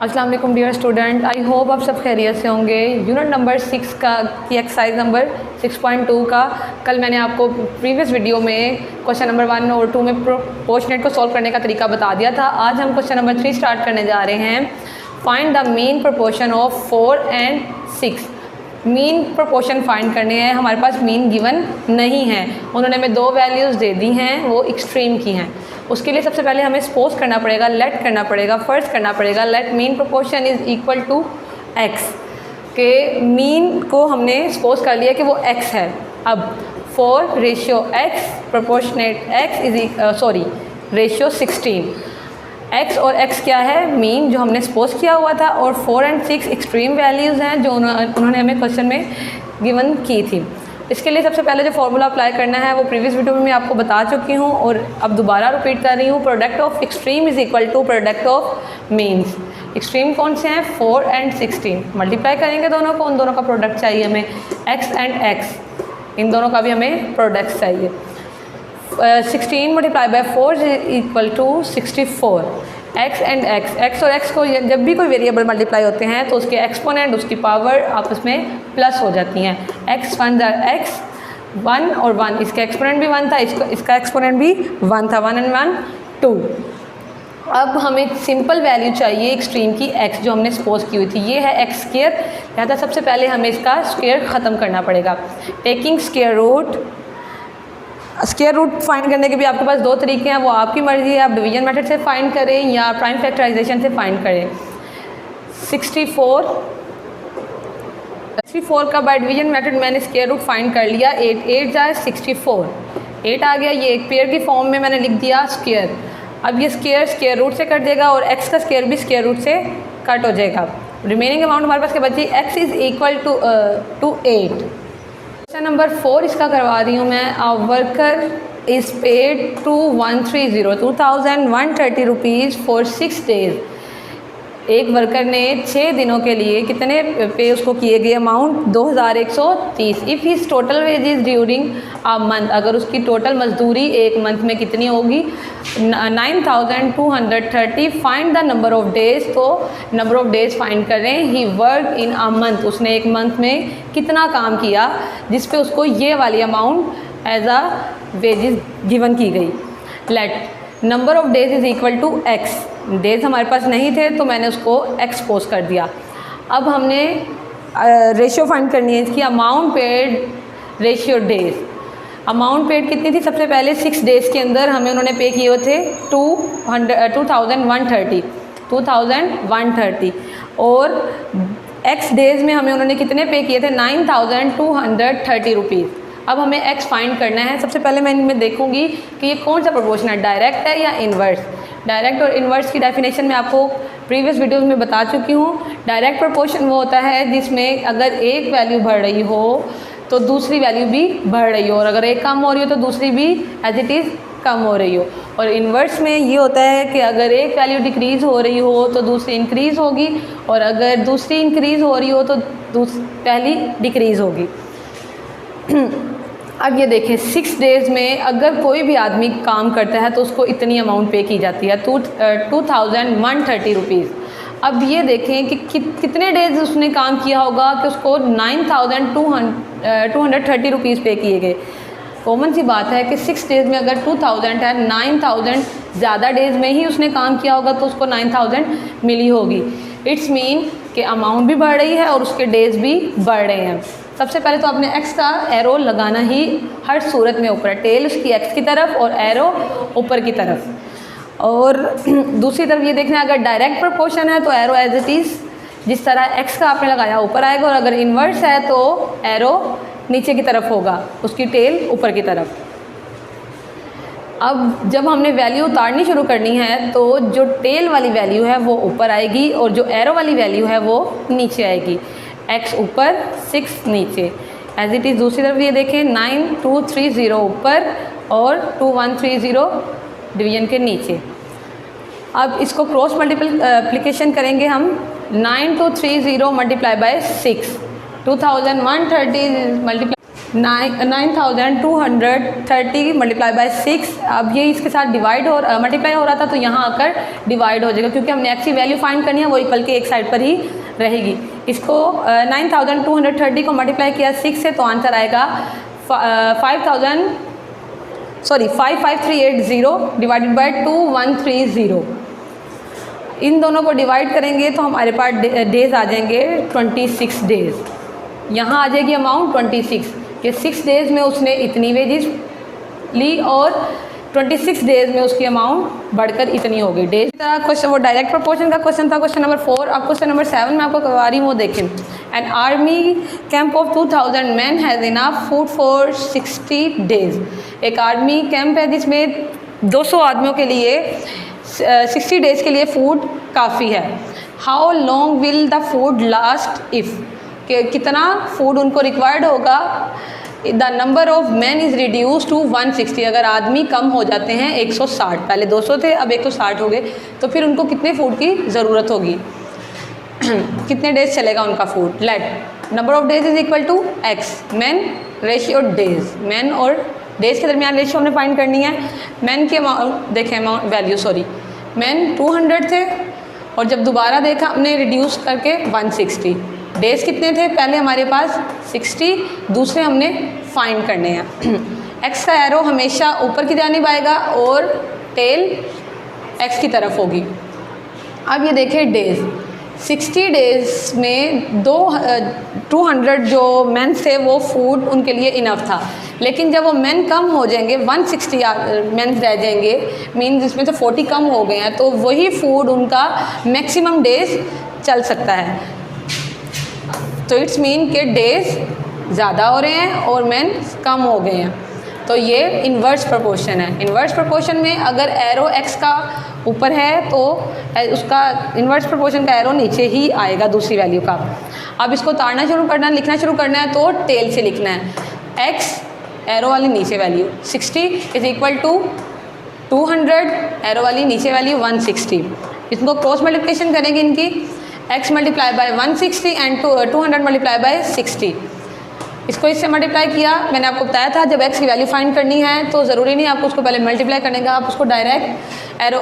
अस्सलाम वालेकुम dear student, I hope आप सब खैरियत से होंगे। यूनिट नंबर 6 की एक्सरसाइज नंबर 6.2 का कल मैंने आपको प्रीवियस वीडियो में क्वेश्चन नंबर 1 और 2 में प्रोपोर्शनेट को सॉल्व करने का तरीका बता दिया था। आज हम क्वेश्चन नंबर 3 स्टार्ट करने जा रहे हैं। Find the mean proportion of 4 and 6। Mean proportion find करने हैं। हमारे पास मीन गिवन नहीं है, उन्होंने हमें दो वैल्यूज़ दे दी हैं, वो एक्सट्रीम की हैं। उसके लिए सबसे पहले हमें सपोज करना पड़ेगा, लेट करना पड़ेगा, फर्ज करना पड़ेगा let mean proportion is equal to X के मीन को हमने सपोज कर लिया कि वो एक्स है। अब 4 ratio x proportionate x is ratio 16। X और एक्स क्या है? मीन जो हमने सपोज किया हुआ था, और 4 एंड 6 एक्सट्रीम वैल्यूज़ हैं जो उन्होंने हमें क्वेश्चन में गिवन की थी। इसके लिए सबसे पहले जो फॉर्मूला अप्लाई करना है वो प्रीवियस वीडियो में मैं आपको बता चुकी हूँ और अब दोबारा रिपीट कर रही हूँ। Product of extreme is equal to product of means. Extreme कौन से हैं? 4 एंड 16। मल्टीप्लाई करेंगे दोनों को, उन दोनों का प्रोडक्ट चाहिए हमें। एक्स एंड एक्स, इन दोनों का भी हमें प्रोडक्ट चाहिए। 16 multiply by 4 is equal to 64। X and X, X और एक्स को जब भी कोई वेरिएबल मल्टीप्लाई होते हैं तो उसके एक्सपोनेंट, उसकी पावर आपस में प्लस हो जाती हैं। एक्स 1 एक्स 1 और 1, इसका एक्सपोनेंट भी 1 था, इसका एक्सपोनेंट भी 1 था। 1 एंड 1 2। अब हमें सिंपल वैल्यू चाहिए एक्सट्रीम की एक्स, जो हमने सपोज की हुई थी। ये है एक्स स्क्वायर, लिहाजा सबसे पहले हमें इसका स्क्वायर ख़त्म करना पड़ेगा। टेकिंग स्क्वायर रूट फाइंड करने के भी आपके पास दो तरीके हैं, वो आपकी मर्ज़ी है। आप डिवीजन मेथड से फाइंड करें या प्राइम फैक्टराइजेशन से फाइंड करें। 64 का बाय डिवीजन मेथड मैंने स्क्वायर रूट फाइंड कर लिया। 8 जाए 64, 8 आ गया। ये एक पेयर की फॉर्म में मैंने लिख दिया स्क्वायर। अब ये स्क्वायर रूट से कट देगा और एक्स का स्क्वायर भी स्क्वायर रूट से कट हो जाएगा। रिमेनिंग अमाउंट हमारे पास क्या बची? X is equal to 8। Question number 4 इसका करवा रही हूँ मैं। A worker is paid to 2130 rupees for 6 days. एक वर्कर ने 6 दिनों के लिए कितने पे उसको किए गए? Amount 2130। If his total wages during a month, अगर उसकी टोटल मजदूरी एक मंथ में कितनी होगी? 9230। Find the number of days, तो नंबर ऑफ डेज़ फाइंड करें। ही वर्क इन अ मंथ, उसने एक मंथ में कितना काम किया जिस पे उसको ये वाली amount as a wages given की गई। Let number of days is equal to X. Days हमारे पास नहीं थे तो मैंने उसको एक्स पोज कर दिया। अब हमने रेशियो फाइंड करनी है इसकी। Amount paid ratio days, amount paid कितनी थी? सबसे पहले 6 डेज़ के अंदर हमें उन्होंने पे किए हुए थे 2130 और एक्स डेज़ में हमें उन्होंने कितने पे किए थे? 9230 रुपीज़। अब हमें एक्स फाइंड करना है। सबसे पहले मैं इनमें देखूंगी कि ये कौन सा प्रोपोर्शन है, डायरेक्ट है या इन्वर्स। डायरेक्ट और इन्वर्स की डेफिनेशन मैं आपको प्रीवियस वीडियोस में बता चुकी हूँ। डायरेक्ट प्रोपोर्शन वो होता है जिसमें अगर एक वैल्यू बढ़ रही हो तो दूसरी वैल्यू भी बढ़ रही हो, और अगर एक कम हो रही हो तो दूसरी भी एज इट इज़ कम हो रही हो। और इन्वर्स में ये होता है कि अगर एक वैल्यू डिक्रीज़ हो रही हो तो दूसरी इंक्रीज़ होगी, और अगर दूसरी इंक्रीज़ हो रही हो तो पहली डिक्रीज़ होगी। अब ये देखें, 6 डेज़ में अगर कोई भी आदमी काम करता है तो उसको इतनी अमाउंट पे की जाती है, 2130 रुपीज़। अब ये देखें कि कितने डेज़ उसने काम किया होगा कि उसको 9230 रुपीज़ पे किए गए। कॉमन सी बात है कि 6 डेज़ में अगर 2000 है, 9000 ज़्यादा डेज़ में ही उसने काम किया होगा तो उसको 9000 मिली होगी। इट्स मीन कि अमाउंट भी बढ़ रही है और उसके डेज़ भी बढ़ रहे हैं। सबसे पहले तो आपने एक्स का एरो लगाना ही हर सूरत में ऊपर है, टेल उसकी एक्स की तरफ और एरो ऊपर की तरफ। और दूसरी तरफ ये देखना है, अगर डायरेक्ट प्रोपोर्शन है तो एरो एज इट इज़ जिस तरह एक्स का आपने लगाया ऊपर आएगा, और अगर इन्वर्स है तो एरो नीचे की तरफ होगा, उसकी टेल ऊपर की तरफ। अब जब हमने वैल्यू उतारनी शुरू करनी है तो जो टेल वाली वैल्यू है वो ऊपर आएगी और जो एरो वाली वैल्यू है वो नीचे आएगी। एक्स ऊपर 6 नीचे, एज इट इज़। दूसरी तरफ ये देखें, 9230 ऊपर और 2130 डिवीजन के नीचे। अब इसको क्रॉस मल्टीप्लिकेशन करेंगे हम। 9230 multiply by 6, 2130 multiply 9230 multiply by 6। अब ये इसके साथ डिवाइड हो मल्टीप्लाई हो रहा था तो यहाँ आकर डिवाइड हो जाएगा, क्योंकि हमने एक्स की वैल्यू फाइंड करनी है, वो इक्वल के एक साइड पर ही रहेगी। इसको 9230 को मल्टीप्लाई किया 6 से तो आंसर आएगा 55380 डिवाइडेड बाय 2130। इन दोनों को डिवाइड करेंगे तो हमारे पास डेज़ आ जाएंगे 26 डेज़। यहाँ आ जाएगी अमाउंट 26। ये 6 डेज़ में उसने इतनी वेजेस ली और 26 डेज़ में उसकी अमाउंट बढ़कर इतनी हो गई डेज। तरह क्वेश्चन वो डायरेक्ट प्रोपोर्शन का क्वेश्चन था, क्वेश्चन नंबर 4। अब क्वेश्चन नंबर 7 में आपको करवा रही हूँ, वो देखें। An army camp of 2000 man has enough food for 60 days. एक आर्मी कैंप है जिसमें 200 आदमियों के लिए 60 डेज़ के लिए फूड काफ़ी है। How long will the food last if, कितना फूड उनको रिक्वायर्ड होगा। The number of man is reduce to 160, अगर आदमी कम हो जाते हैं 160, पहले 200 थे अब 160 हो गए, तो फिर उनको कितने फूड की ज़रूरत होगी कितने डेज चलेगा उनका food. Let number of days is equal to X, man ratio days, man और डेज के दरमियान रेशियो हमने फाइंड करनी है। मैन की अमाउंट देखें, अमाउंट वैल्यू सॉरी, मैन 200 थे और जब दोबारा देखा हमने रिड्यूस करके 160। डेज़ कितने थे, पहले हमारे पास 60, दूसरे हमने फाइंड करने हैं। एक्स का एरो हमेशा ऊपर की जानिब आएगा और टेल एक्स की तरफ होगी। अब ये देखें डेज़, 60 डेज़ में 200 जो मैन थे वो फूड उनके लिए इनफ था, लेकिन जब वो मैन कम हो जाएंगे 160 मैन रह जाएंगे, मीन जिसमें से 40 कम हो गए हैं, तो वही फूड उनका मैक्सिमम डेज़ चल सकता है। तो इट्स मीन के डेज़ ज़्यादा हो रहे हैं और मैन कम हो गए हैं, तो ये इन्वर्स प्रोपोर्शन है। इन्वर्स प्रोपोर्शन में अगर एरो एक्स का ऊपर है तो उसका इन्वर्स प्रोपोर्शन का एरो नीचे ही आएगा दूसरी वैल्यू का। अब इसको ताड़ना शुरू करना, लिखना शुरू करना है तो टेल से लिखना है। एक्स एरो वाली नीचे value 60 is equal to 200, arrow वाली नीचे वैल्यू 160। इसको क्रॉस मल्टीप्लिकेशन करेंगे इनकी, x multiply by 160 and 200 multiply by 60। इसको इससे मल्टीप्लाई किया, मैंने आपको बताया था जब x की वैल्यू फाइंड करनी है तो ज़रूरी नहीं आपको उसको पहले मल्टीप्लाई करने का, आप उसको डायरेक्ट एरो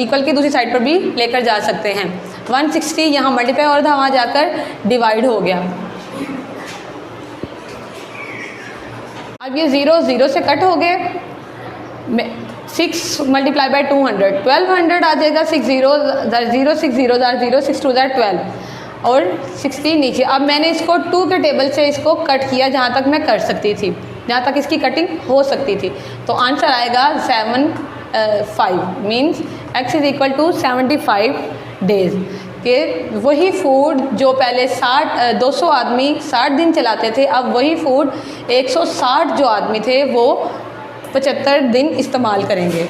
इक्वल की दूसरी साइड पर भी लेकर जा सकते हैं। 160 यहाँ मल्टीप्लाई हो रहा था, वहाँ जाकर डिवाइड हो गया। अब ये 0 0 से कट हो गए, 6 मल्टीप्लाई बाय 200 1200 आ जाएगा। 6 0 0 6 0 0 6 2 12 और 60 नीचे। अब मैंने इसको 2 के टेबल से इसको कट किया जहाँ तक मैं कर सकती थी, जहाँ तक इसकी कटिंग हो सकती थी, तो आंसर आएगा 75 means x is equal to 75 days के वही फूड जो पहले 200 आदमी 60 दिन चलाते थे, अब वही फूड 160 जो आदमी थे वो 75 दिन इस्तेमाल करेंगे।